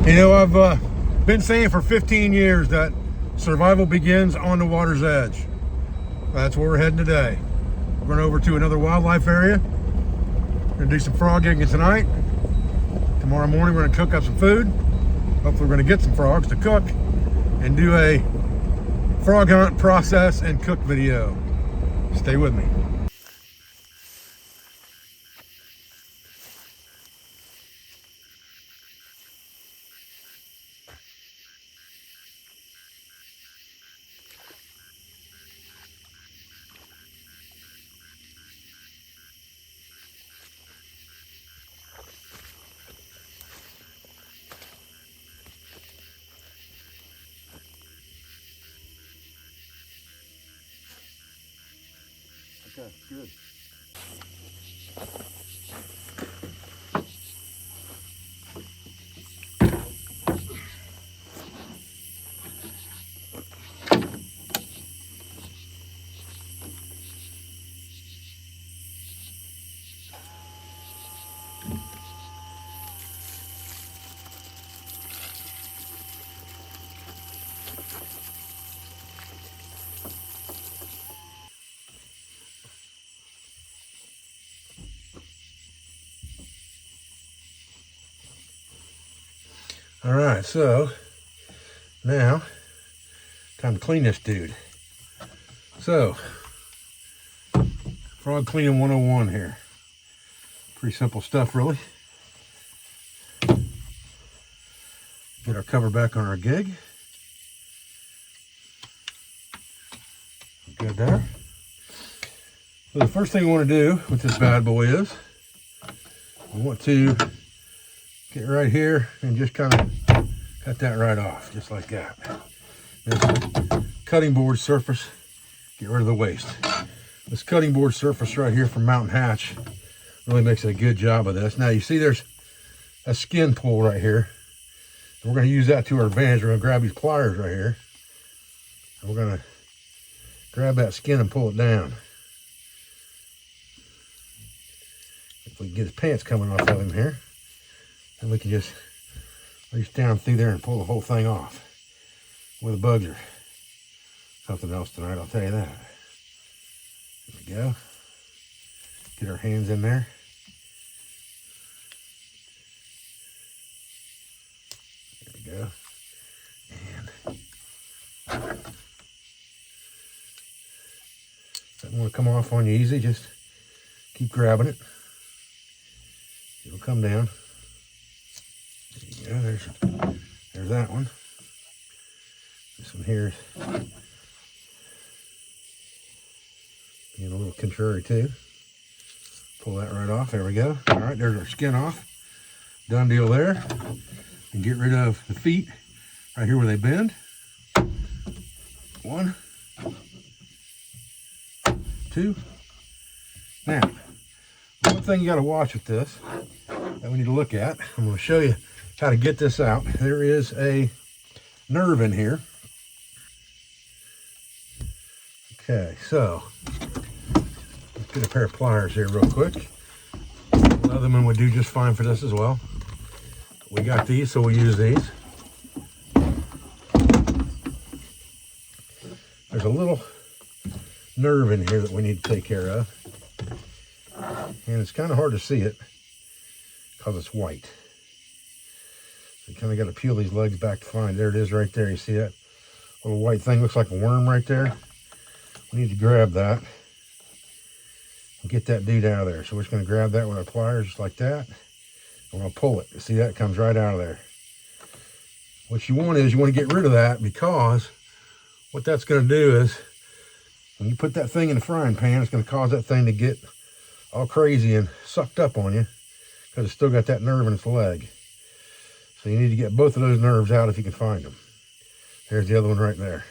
You know, I've been saying for 15 years that survival begins on the water's edge. That's where we're heading today. We're going over to another wildlife area. We're going to do some frog gigging tonight. Tomorrow morning we're going to cook up some food. Hopefully we're going to get some frogs to cook and do a frog hunt, process, and cook video. Stay with me. Okay, good. All right, so now time to clean this dude. So, frog cleaning 101 here. Pretty simple stuff, really. Get our cover back on our gig. Good there. So the first thing we want to do with this bad boy is we want to get right here and just kind of cut that right off, just like that. This cutting board surface, get rid of the waste. This cutting board surface right here from Mountain Hatch really makes a good job of this. Now you see there's a skin pull right here. And we're going to use that to our advantage. We're going to grab these pliers right here. And we're going to grab that skin and pull it down. If we can get his pants coming off of him here, then we can just reach down through there and pull the whole thing off. With the bugs are something else tonight, I'll tell you that. There we go. Get our hands in there. There we go. And doesn't want to come off on you easy, just keep grabbing it. It'll come down. There you go, there's that one. This one here is being a little contrary too. Pull that right off, there we go. All right, there's our skin off. Done deal there. And get rid of the feet right here where they bend. 1, 2. Now, one thing you got to watch with this that we need to look at, I'm going to show you how to get this out. There is a nerve in here. Okay, so let's get a pair of pliers here real quick. Leatherman would do just fine for this as well. We got these, so we'll use these. There's a little nerve in here that we need to take care of. And it's kind of hard to see it because it's white. So you kind of got to peel these legs back to find. There it is right there. You see that little white thing? Looks like a worm right there. We need to grab that and get that dude out of there. So we're just going to grab that with our pliers just like that. And we're going to pull it. You see that? It comes right out of there. What you want is you want to get rid of that, because what that's going to do is when you put that thing in the frying pan, it's going to cause that thing to get all crazy and sucked up on you because it's still got that nerve in its leg. So you need to get both of those nerves out if you can find them. There's the other one right there.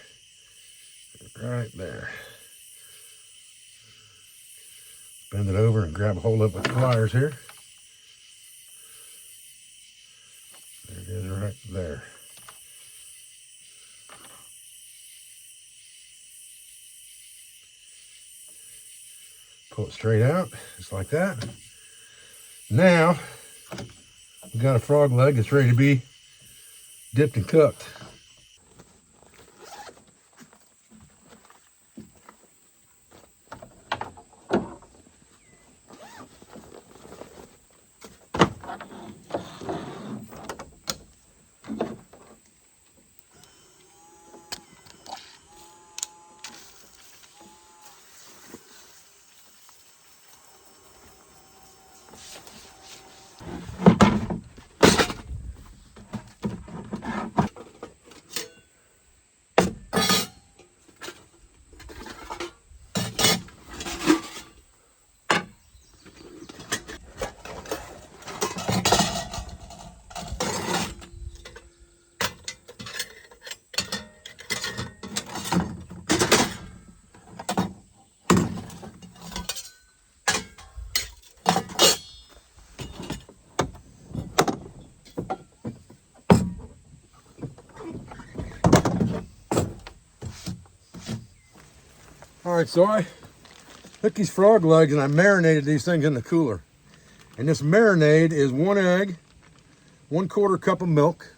Right there. Bend it over and grab a hold of it with the pliers here. There it is right there. Pull it straight out, just like that. Now, we've got a frog leg that's ready to be dipped and cooked. All right, so I took these frog legs and I marinated these things in the cooler. And this marinade is 1 egg, 1/4 cup of milk,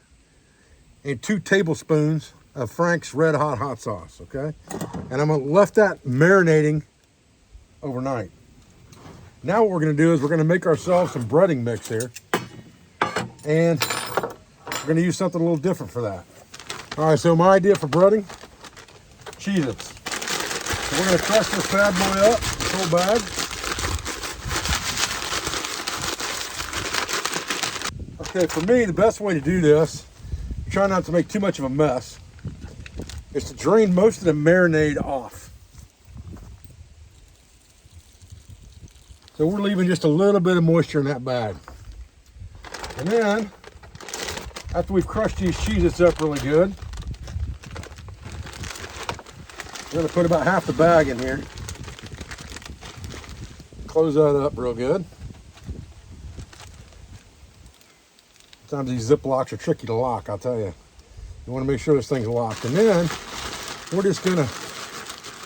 and 2 tablespoons of Frank's Red Hot sauce, okay? And I'm gonna left that marinating overnight. Now what we're gonna do is we're gonna make ourselves some breading mix here. And we're gonna use something a little different for that. All right, so my idea for breading, Cheez-Its. So we're gonna crush this bad boy up, this whole bag. Okay, for me, the best way to do this, try not to make too much of a mess, is to drain most of the marinade off. So we're leaving just a little bit of moisture in that bag. And then, after we've crushed these Cheez-Its up really good, we're gonna put about half the bag in here. Close that up real good. Sometimes these Ziplocs are tricky to lock, I'll tell you. You wanna make sure this thing's locked. And then, we're just gonna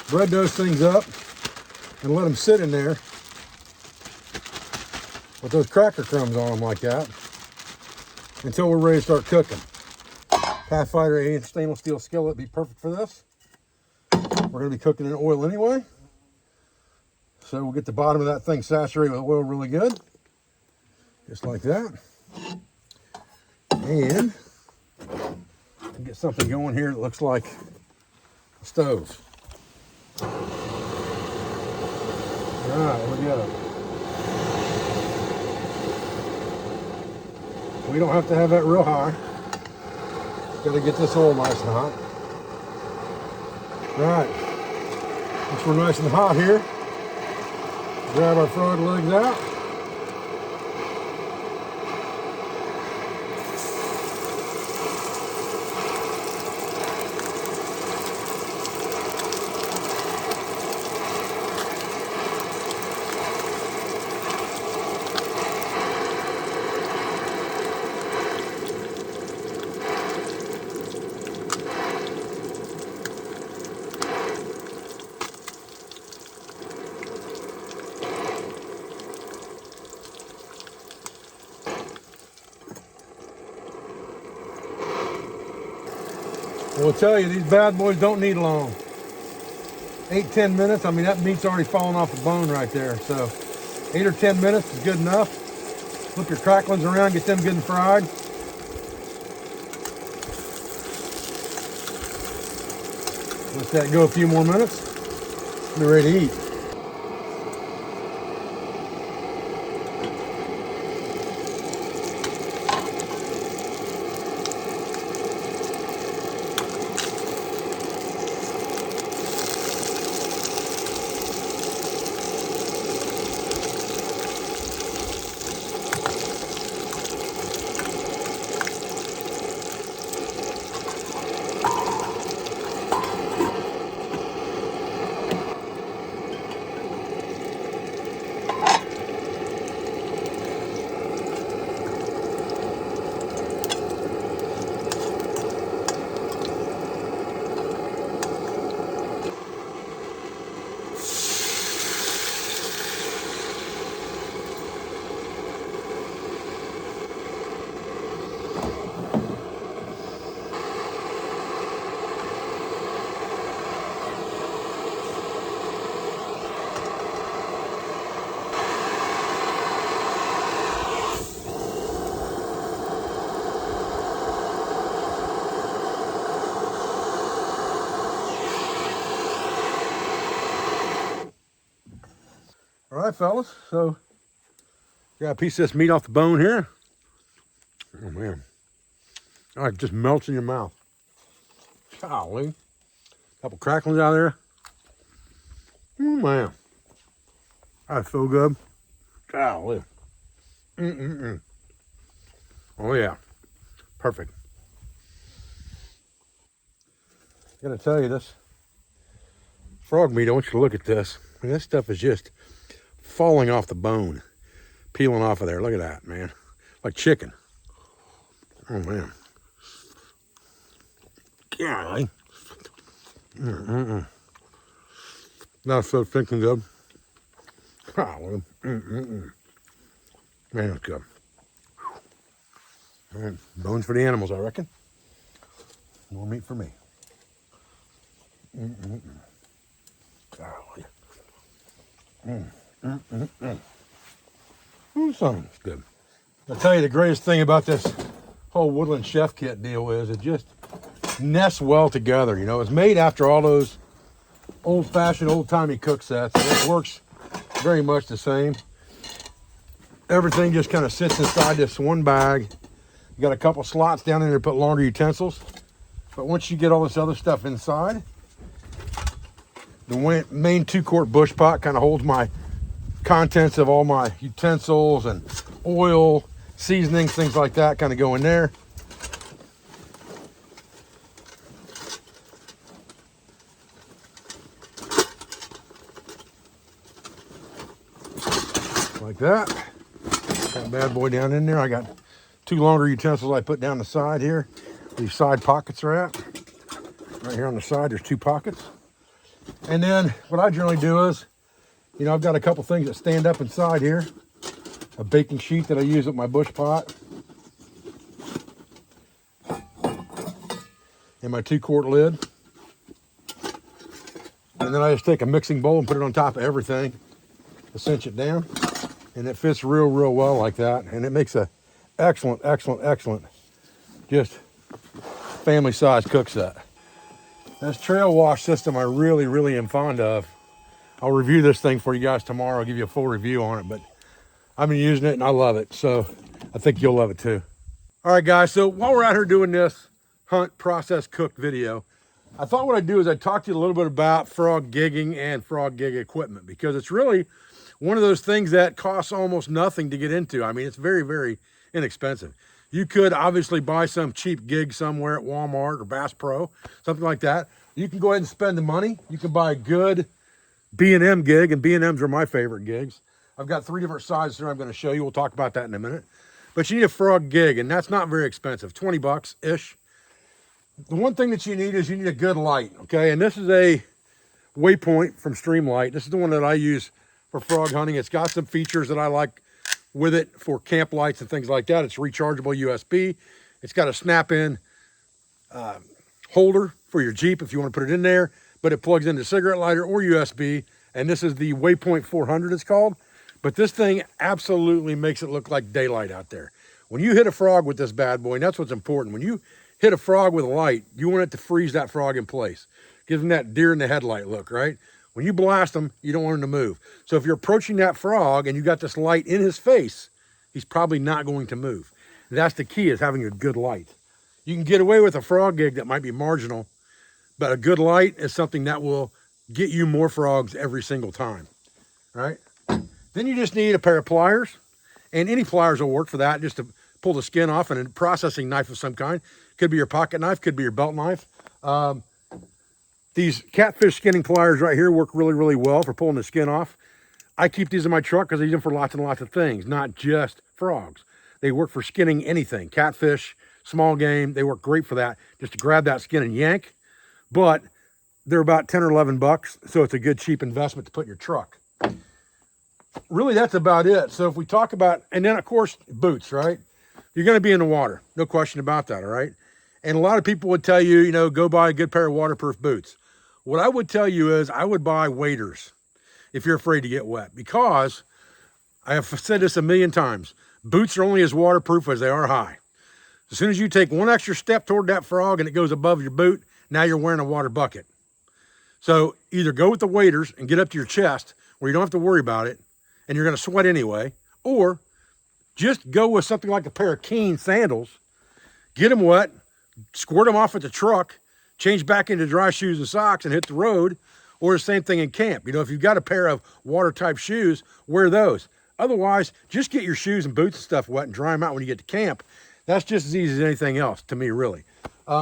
bread those things up and let them sit in there with those cracker crumbs on them like that until we're ready to start cooking. Pathfinder 8-inch stainless steel skillet would be perfect for this. We're gonna be cooking in oil anyway. So we'll get the bottom of that thing saturated with oil really good. Just like that. And get something going here that looks like a stove. All right, here we go. We don't have to have that real high. Got to get this oil nice and hot. All right, once we're nice and hot here, grab our frog legs out. We'll tell you, these bad boys don't need long. 8-10 minutes, I mean, that meat's already falling off the bone right there. So 8 or 10 minutes is good enough. Flip your cracklings around, get them good and fried. Let that go a few more minutes. Be ready to eat. right, fellas. So, got a piece of this meat off the bone here. Oh, man. Oh, it just melts in your mouth. Golly. Couple cracklings out there. Oh, man. That's so good. Golly. Oh, yeah. Perfect. I gotta tell you, this frog meat, I want you to look at this. I mean, this stuff is just falling off the bone, peeling off of there. Look at that, man. Like chicken. Oh, man. Golly. That's so thinking good. Golly. Man, it's good. All right, bones for the animals, I reckon. More meat for me. Golly. Something's good. I'll tell you the greatest thing about this whole Woodland Chef Kit deal is it just nests well together. You know, it's made after all those old-fashioned, old-timey cook sets. It works very much the same. Everything just kind of sits inside this one bag. You got a couple slots down in there to put laundry utensils. But once you get all this other stuff inside, the main 2-quart bush pot kind of holds my contents of all my utensils and oil, seasonings, things like that kind of go in there. Like that. That bad boy down in there. I got 2 longer utensils I put down the side here. These side pockets are at. Right here on the side, there's 2 pockets. And then what I generally do is, you know, I've got a couple things that stand up inside here. A baking sheet that I use with my bush pot. And my 2-quart lid. And then I just take a mixing bowl and put it on top of everything to cinch it down. And it fits real well like that. And it makes a excellent, just family-sized cook set. This trail wash system I really am fond of. I'll review this thing for you guys tomorrow. I'll give you a full review on it, but I've been using it and I love it. So I think you'll love it too. All right, guys. So while we're out here doing this hunt, process, cook video, I thought what I'd do is I'd talk to you a little bit about frog gigging and frog gig equipment, because it's really one of those things that costs almost nothing to get into. I mean, it's very inexpensive. You could obviously buy some cheap gig somewhere at Walmart or Bass Pro, something like that. You can go ahead and spend the money. You can buy a good B&M gig, and B&Ms are my favorite gigs. I've got 3 different sizes here I'm going to show you. We'll talk about that in a minute. But you need a frog gig, and that's not very expensive, 20 bucks-ish. The one thing that you need is you need a good light, okay? And this is a Waypoint from Streamlight. This is the one that I use for frog hunting. It's got some features that I like with it for camp lights and things like that. It's rechargeable USB. It's got a snap-in holder for your Jeep if you want to put it in there, but it plugs into a cigarette lighter or USB. And this is the Waypoint 400 it's called. But this thing absolutely makes it look like daylight out there. When you hit a frog with this bad boy, and that's what's important, when you hit a frog with a light, you want it to freeze that frog in place. Gives them that deer in the headlight look, right? When you blast them, you don't want them to move. So if you're approaching that frog and you got this light in his face, he's probably not going to move. And that's the key, is having a good light. You can get away with a frog gig that might be marginal, but a good light is something that will get you more frogs every single time, right? Then you just need a pair of pliers, and any pliers will work for that, just to pull the skin off, and a processing knife of some kind. Could be your pocket knife, could be your belt knife. These catfish skinning pliers right here work really well for pulling the skin off. I keep these in my truck because I use them for lots and lots of things, not just frogs. They work for skinning anything, catfish, small game. They work great for that, just to grab that skin and yank. But they're about 10 or 11 bucks, so it's a good cheap investment to put in your truck. Really, that's about it. So if we talk about, and then of course, boots, right? You're going to be in the water, no question about that, all right? And a lot of people would tell you, you know, go buy a good pair of waterproof boots. What I would tell you is I would buy waders if you're afraid to get wet, because I have said this a million times. Boots are only as waterproof as they are high. As soon as you take one extra step toward that frog and it goes above your boot, now you're wearing a water bucket. So either go with the waders and get up to your chest where you don't have to worry about it, and you're going to sweat anyway, or just go with something like a pair of Keen sandals, get them wet, squirt them off at the truck, change back into dry shoes and socks and hit the road, or the same thing in camp. You know, if you've got a pair of water type shoes, wear those. Otherwise, just get your shoes and boots and stuff wet and dry them out when you get to camp. That's just as easy as anything else to me, really.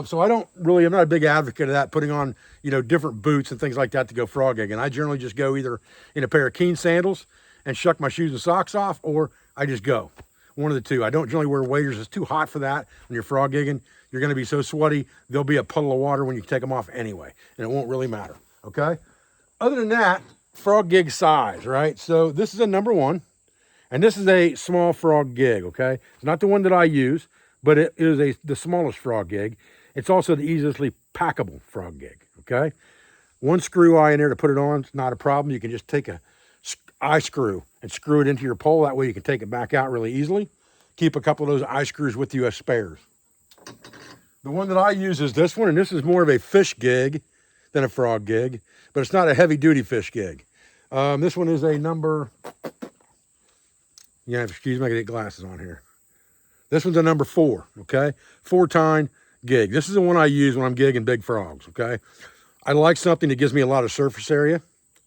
So I'm not a big advocate of that, putting on, you know, different boots and things like that to go frog gigging. I generally just go either in a pair of Keen sandals and shuck my shoes and socks off, or I just go. One of the two. I don't generally wear waders. It's too hot for that. When you're frog gigging, you're going to be so sweaty, there'll be a puddle of water when you take them off anyway, and it won't really matter, okay? Other than that, frog gig size, right? So this is a number 1, and this is a small frog gig, okay? It's not the one that I use, but it is the smallest frog gig. It's also the easily packable frog gig, okay? 1 screw eye in there to put it on. It's not a problem. You can just take a eye screw and screw it into your pole. That way you can take it back out really easily. Keep a couple of those eye screws with you as spares. The one that I use is this one, and this is more of a fish gig than a frog gig, but it's not a heavy duty fish gig. This one is a number, excuse me, I gotta get glasses on here. This one's a number 4, okay? 4-tine gig. This is the one I use when I'm gigging big frogs, okay? I like something that gives me a lot of surface area,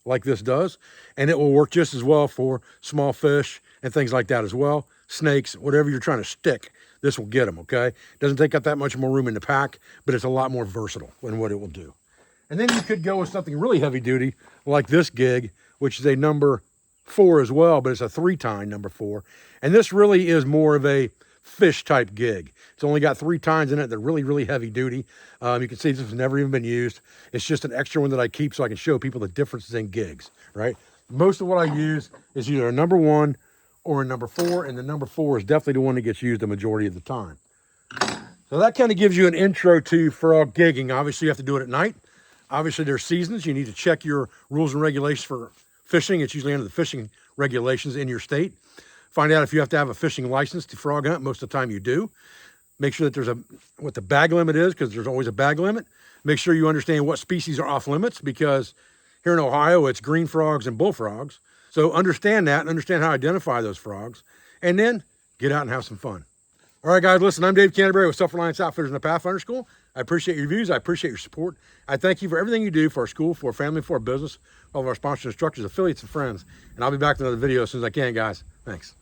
like this does, and it will work just as well for small fish and things like that as well. Snakes, whatever you're trying to stick, this will get them, okay? Doesn't take up that much more room in the pack, but it's a lot more versatile in what it will do. And then you could go with something really heavy duty, like this gig, which is a number 4 as well, but it's a 3-tine number 4. And this really is more of a fish type gig. It's only got 3 tines in it. They're really, really heavy duty. You can see this has never even been used. It's just an extra one that I keep so I can show people the differences in gigs, right? Most of what I use is either a number 1 or a number 4, and the number 4 is definitely the one that gets used the majority of the time. So that kind of gives you an intro to frog gigging. Obviously, you have to do it at night. Obviously, there's seasons. You need to check your rules and regulations for fishing. It's usually under the fishing regulations in your state. Find out if you have to have a fishing license to frog hunt. Most of the time you do. Make sure that there's what the bag limit is, because there's always a bag limit. Make sure you understand what species are off limits, because here in Ohio, it's green frogs and bullfrogs. So understand that and understand how to identify those frogs, and then get out and have some fun. All right, guys, listen, I'm Dave Canterbury with Self-Reliance Outfitters and the Pathfinder School. I appreciate your views. I appreciate your support. I thank you for everything you do for our school, for our family, for our business, all of our sponsors, instructors, affiliates, and friends. And I'll be back with another video as soon as I can, guys. Thanks.